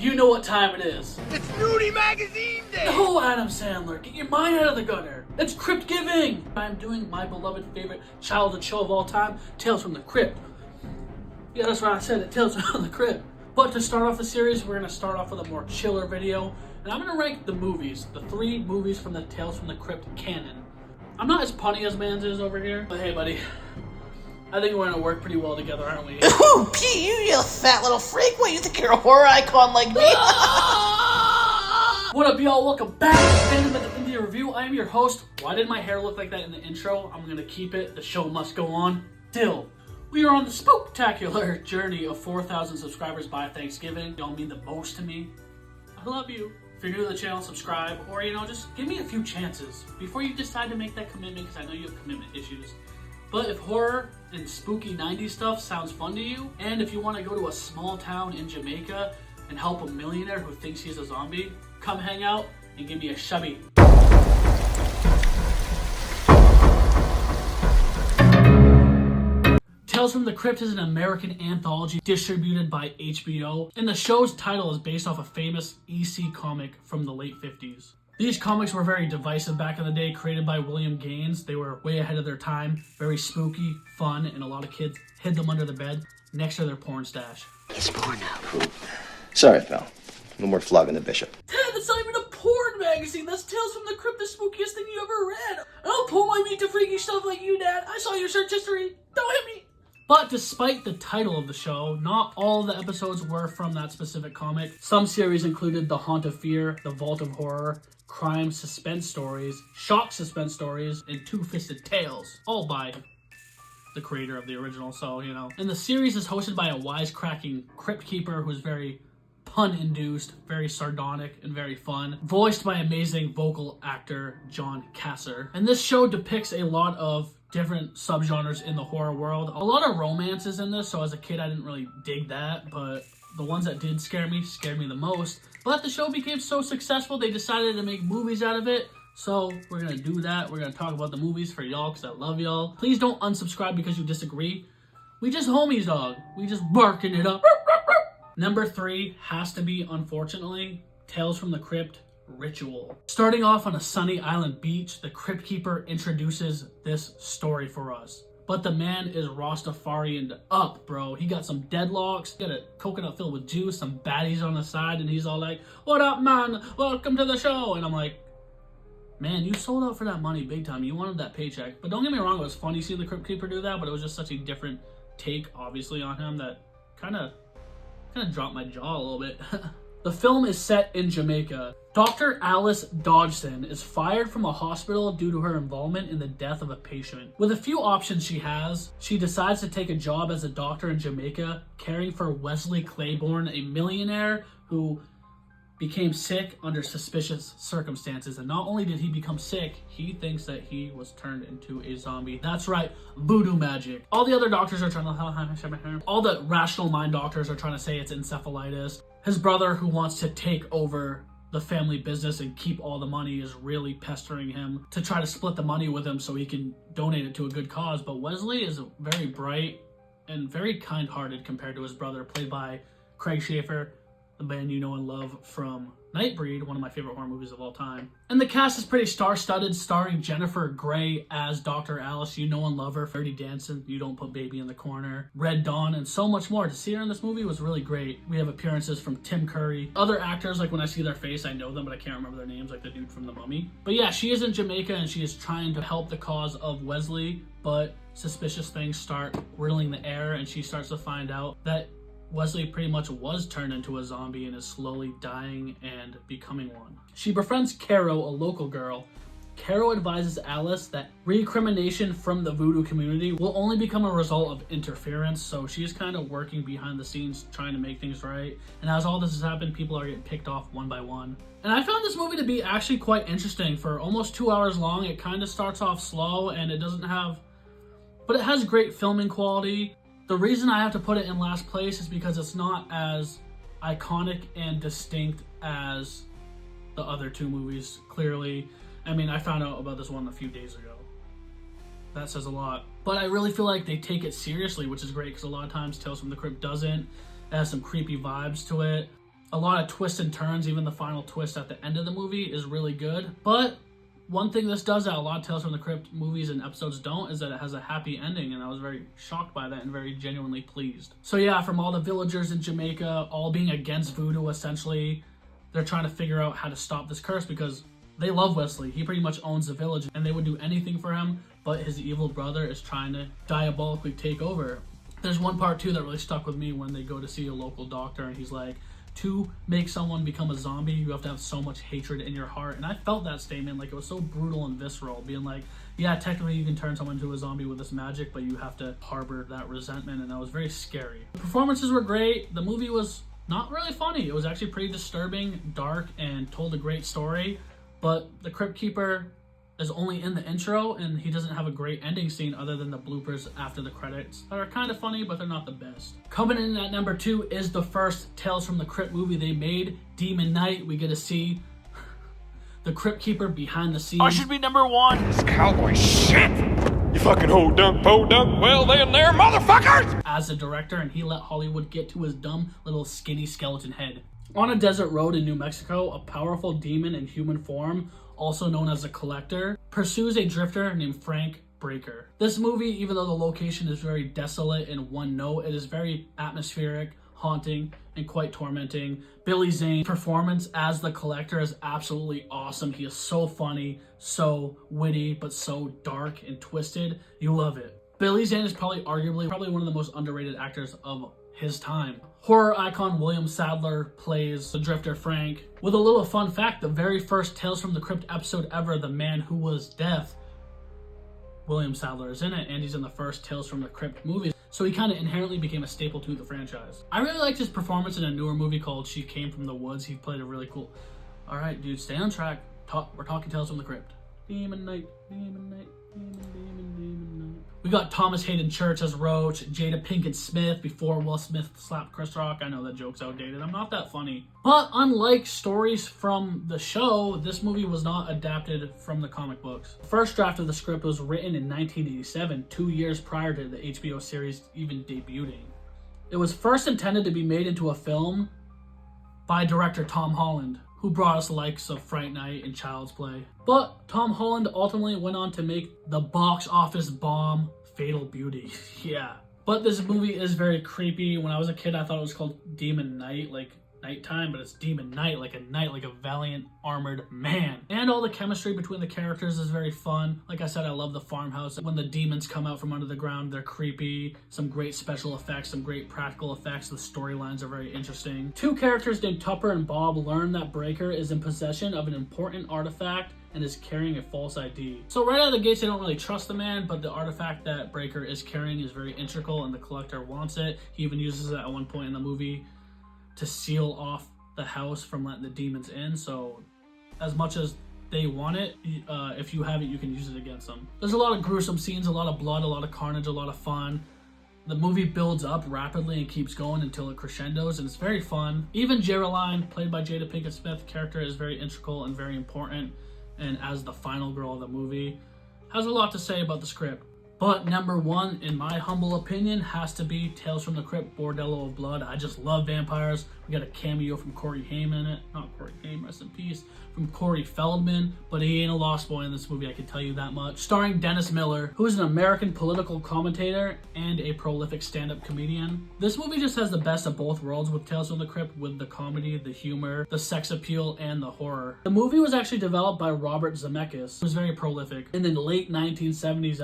You know what time it is. It's Nudie Magazine Day! No, Adam Sandler, get your mind out of the gutter. It's Crypt giving. I'm doing my beloved favorite childhood show of all time, Tales from the Crypt. Yeah, that's what I said, Tales from the Crypt. But to start off the series, we're going to start off with a more chiller video. And I'm going to rank the movies, the 3 movies from the Tales from the Crypt canon. I'm not as punny as Mans is over here, but hey, buddy. I think we're going to work pretty well together, aren't we? Ooh, gee, you fat little freak. What, you think you're a horror icon like me? What up, y'all? Welcome back to Phantom at the India Review. I am your host. Why did my hair look like that in the intro? I'm going to keep it. The show must go on. Still, we are on the spooktacular journey of 4,000 subscribers by Thanksgiving. Y'all mean the most to me. I love you. If you're new to the channel, subscribe, or, just give me a few chances before you decide to make that commitment, because I know you have commitment issues. But if horror and spooky 90s stuff sounds fun to you, and if you want to go to a small town in Jamaica and help a millionaire who thinks he's a zombie, come hang out and give me a shubby. Tales from the Crypt is an American anthology distributed by HBO, and the show's title is based off a famous EC comic from the late 50s. These comics were very divisive back in the day, created by William Gaines. They were way ahead of their time, very spooky, fun, and a lot of kids hid them under the bed next to their porn stash. It's porno. Sorry, pal. No more flogging the bishop. Dad, that's not even a porn magazine. That's Tales from the Crypt, the spookiest thing you ever read. I don't pull my meat to freaky stuff like you, Dad. I saw your search history. Don't hit me. But despite the title of the show, not all of the episodes were from that specific comic. Some series included The Haunt of Fear, The Vault of Horror, Crime Suspense Stories, Shock Suspense Stories, and Two-Fisted Tales, all by the creator of the original, so, And the series is hosted by a wisecracking crypt keeper who's very pun-induced, very sardonic, and very fun, voiced by amazing vocal actor John Kasser. And this show depicts a lot of different subgenres in the horror world. A lot of romances in this, so as a kid I didn't really dig that, but the ones that did scare me the most. But the show became so successful, they decided to make movies out of it. So we're going to do that. We're going to talk about the movies for y'all because I love y'all. Please don't unsubscribe because you disagree. We just homies, dog. We just barking it up. Number 3 has to be, unfortunately, Tales from the Crypt Ritual. Starting off on a sunny island beach, the Crypt Keeper introduces this story for us. But the man is Rastafarian up, bro. He got some deadlocks, got a coconut filled with juice, some baddies on the side, and he's all like, "What up, man? Welcome to the show." And I'm like, man, you sold out for that money big time. You wanted that paycheck. But don't get me wrong, it was funny seeing the Crypt Keeper do that, but it was just such a different take, obviously, on him that kind of dropped my jaw a little bit. The film is set in Jamaica. Dr. Alice Dodgson is fired from a hospital due to her involvement in the death of a patient. With a few options she has, she decides to take a job as a doctor in Jamaica, caring for Wesley Claiborne, a millionaire who became sick under suspicious circumstances. And not only did he become sick, he thinks that he was turned into a zombie. That's right, voodoo magic. All the other doctors are trying to... All the rational mind doctors are trying to say it's encephalitis. His brother, who wants to take over the family business and keep all the money, is really pestering him to try to split the money with him so he can donate it to a good cause. But Wesley is very bright and very kind-hearted compared to his brother, played by Craig Schaefer, the man you know and love from Nightbreed, one of my favorite horror movies of all time. And the cast is pretty star-studded, starring Jennifer Grey as Dr. Alice, you know and love her, Dirty Dancing, You Don't Put Baby in the Corner, Red Dawn, and so much more. To see her in this movie was really great. We have appearances from Tim Curry. Other actors, like when I see their face, I know them, but I can't remember their names, like the dude from The Mummy. But yeah, she is in Jamaica, and she is trying to help the cause of Wesley, but suspicious things start riddling the air, and she starts to find out that Wesley pretty much was turned into a zombie and is slowly dying and becoming one. She befriends Caro, a local girl. Caro advises Alice that recrimination from the voodoo community will only become a result of interference, so she's kind of working behind the scenes trying to make things right. And as all this has happened, people are getting picked off one by one. And I found this movie to be actually quite interesting. For almost 2 hours long, it kind of starts off slow and it doesn't have... But it has great filming quality. The reason I have to put it in last place is because it's not as iconic and distinct as the other 2 movies, clearly. I mean, I found out about this one a few days ago. That says a lot. But I really feel like they take it seriously, which is great, because a lot of times Tales from the Crypt doesn't. It has some creepy vibes to it. A lot of twists and turns, even the final twist at the end of the movie is really good. But one thing this does that a lot of Tales from the Crypt movies and episodes don't is that it has a happy ending, and I was very shocked by that and very genuinely pleased. So yeah, from all the villagers in Jamaica, all being against voodoo essentially, they're trying to figure out how to stop this curse because they love Wesley. He pretty much owns the village and they would do anything for him, but his evil brother is trying to diabolically take over. There's one part too that really stuck with me when they go to see a local doctor and he's like, to make someone become a zombie, you have to have so much hatred in your heart. And I felt that statement, like it was so brutal and visceral, being like, yeah, technically you can turn someone into a zombie with this magic, but you have to harbor that resentment, and that was very scary. The performances were great. The movie was not really funny. It was actually pretty disturbing, dark, and told a great story, but the Crypt Keeper is only in the intro, and he doesn't have a great ending scene other than the bloopers after the credits that are kind of funny, but they're not the best. Coming in at number 2 is the first Tales from the Crypt movie they made, Demon Knight. We get to see the Crypt Keeper behind the scenes. I should be number 1. This cowboy shit! You fucking ho-dunk, po-dunk, well then there, motherfuckers! As a director, and he let Hollywood get to his dumb little skinny skeleton head. On a desert road in New Mexico, a powerful demon in human form, also known as a collector, pursues a drifter named Frank Breaker. This movie, even though the location is very desolate in one note, it is very atmospheric, haunting, and quite tormenting. Billy Zane's performance as the collector is absolutely awesome. He is so funny, so witty, but so dark and twisted. You love it. Billy Zane is arguably one of the most underrated actors of his time. Horror icon William Sadler plays the drifter Frank. With a little fun fact, the very first Tales from the Crypt episode ever, The Man Who Was Death, William Sadler is in it, and he's in the first Tales from the Crypt movies. So he kind of inherently became a staple to the franchise. I really liked his performance in a newer movie called She Came from the Woods. He played a really cool... Alright, dude, stay on track. We're talking Tales from the Crypt. Demon Knight, Demon Knight, Demon Knight. We got Thomas Hayden Church as Roach, Jada Pinkett Smith before Will Smith slapped Chris Rock. I know that joke's outdated. I'm not that funny. But unlike stories from the show, this movie was not adapted from the comic books. The first draft of the script was written in 1987, 2 years prior to the HBO series even debuting. It was first intended to be made into a film by director Tom Holland, who brought us the likes of Fright Night and Child's Play. But Tom Holland ultimately went on to make the box office bomb Fatal Beauty. Yeah. But this movie is very creepy. When I was a kid, I thought it was called Demon Knight, like nighttime, but it's Demon Knight, like a knight, like a valiant armored man. And all the chemistry between the characters is very fun. Like I said, I love the farmhouse. When the demons come out from under the ground, they're creepy. Some great special effects, some great practical effects. The storylines are very interesting. Two characters named Tupper and Bob learn that Breaker is in possession of an important artifact and is carrying a false ID. So right out of the gates, they don't really trust the man, but the artifact that Breaker is carrying is very integral and the collector wants it. He even uses it at one point in the movie to seal off the house from letting the demons in. So as much as they want it, if you have it, you can use it against them. There's a lot of gruesome scenes, a lot of blood, a lot of carnage, a lot of fun. The movie builds up rapidly and keeps going until it crescendos, and it's very fun. Even Geraldine, played by Jada Pinkett Smith, character is very integral and very important, and as the final girl of the movie, has a lot to say about the script. But number 1, in my humble opinion, has to be Tales from the Crypt, Bordello of Blood. I just love vampires. We got a cameo from Corey Haim in it. Not Corey Haim, rest in peace. From Corey Feldman, but he ain't a lost boy in this movie, I can tell you that much. Starring Dennis Miller, who is an American political commentator and a prolific stand-up comedian. This movie just has the best of both worlds with Tales from the Crypt, with the comedy, the humor, the sex appeal, and the horror. The movie was actually developed by Robert Zemeckis, who was very prolific, in the late 1970s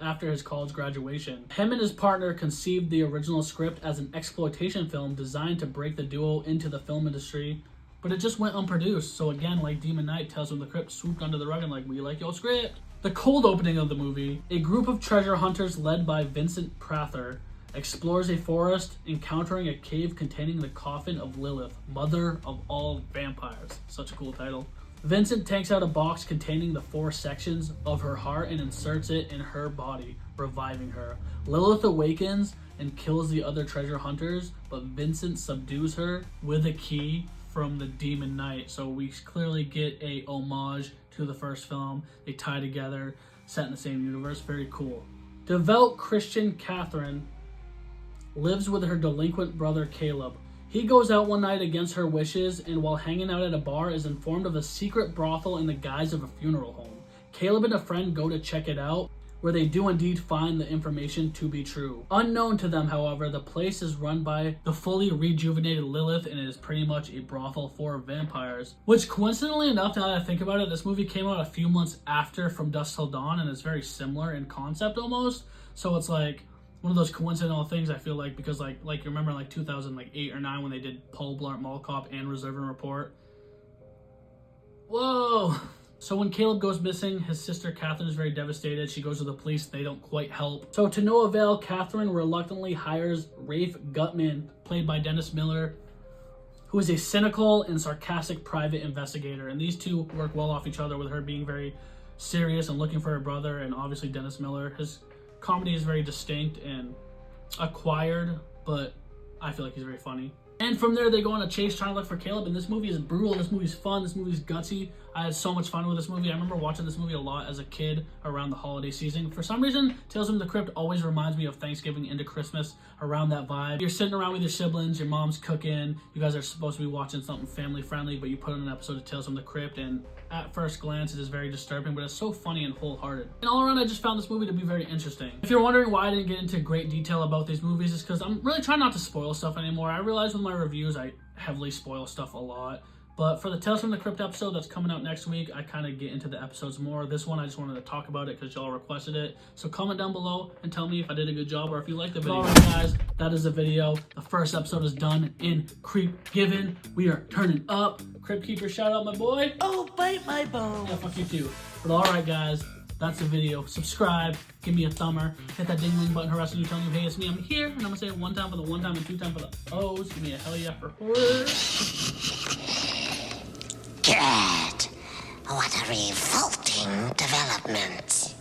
after his college graduation. Him and his partner conceived the original script as an exploitation film designed to break the duo into the film industry, but it just went unproduced. So again, like Demon Knight, Tales from the Crypt swooped under the rug and like, we like your script. The cold opening of the movie, a group of treasure hunters led by Vincent Prather explores a forest, encountering a cave containing the coffin of Lilith, mother of all vampires. Such a cool title. Vincent takes out a box containing the 4 sections of her heart and inserts it in her body, reviving her. Lilith awakens and kills the other treasure hunters, but Vincent subdues her with a key from the Demon Knight. So we clearly get a homage to the first film. They tie together, set in the same universe. Very cool. Devout Christian Catherine lives with her delinquent brother Caleb, He goes out one night against her wishes, and while hanging out at a bar is informed of a secret brothel in the guise of a funeral home. Caleb and a friend go to check it out, where they do indeed find the information to be true. Unknown to them, however, the place is run by the fully rejuvenated Lilith, and it is pretty much a brothel for vampires. Which, coincidentally enough, now that I think about it, this movie came out a few months after From Dusk Till Dawn, and it's very similar in concept almost. So it's like one of those coincidental things, I feel like, because like you remember like 2008 or 9 when they did Paul Blart Mall Cop and Reserve and Report. Whoa! So when Caleb goes missing, his sister Catherine is very devastated. She goes to the police. They don't quite help. So to no avail, Catherine reluctantly hires Rafe Gutman, played by Dennis Miller, who is a cynical and sarcastic private investigator. And these two work well off each other, with her being very serious and looking for her brother, and obviously Dennis Miller. His comedy is very distinct and acquired, but I feel like he's very funny. And from there, they go on a chase trying to look for Caleb, and this movie is brutal, this movie's fun, this movie's gutsy. I had so much fun with this movie. I remember watching this movie a lot as a kid around the holiday season. For some reason, Tales from the Crypt always reminds me of Thanksgiving into Christmas, around that vibe. You're sitting around with your siblings, your mom's cooking, you guys are supposed to be watching something family-friendly, but you put on an episode of Tales from the Crypt, and at first glance, it is very disturbing, but it's so funny and wholehearted. And all around, I just found this movie to be very interesting. If you're wondering why I didn't get into great detail about these movies, it's because I'm really trying not to spoil stuff anymore. I realize with my reviews, I heavily spoil stuff a lot. But for the Tales from the Crypt episode that's coming out next week, I kind of get into the episodes more. This one, I just wanted to talk about it because y'all requested it. So comment down below and tell me if I did a good job or if you liked the video. Alright guys, that is the video. The first episode is done in Creep Given. We are turning up. Crypt Keeper, shout out my boy. Oh, bite my bone. Yeah, fuck you too. But alright guys, that's the video. Subscribe, give me a thumber, hit that ding-ling button harassing you, telling you, hey, it's me, I'm here. And I'm gonna say it one time for the one time and two time for the O's. Give me a hell yeah for horror. God, what a revolting development.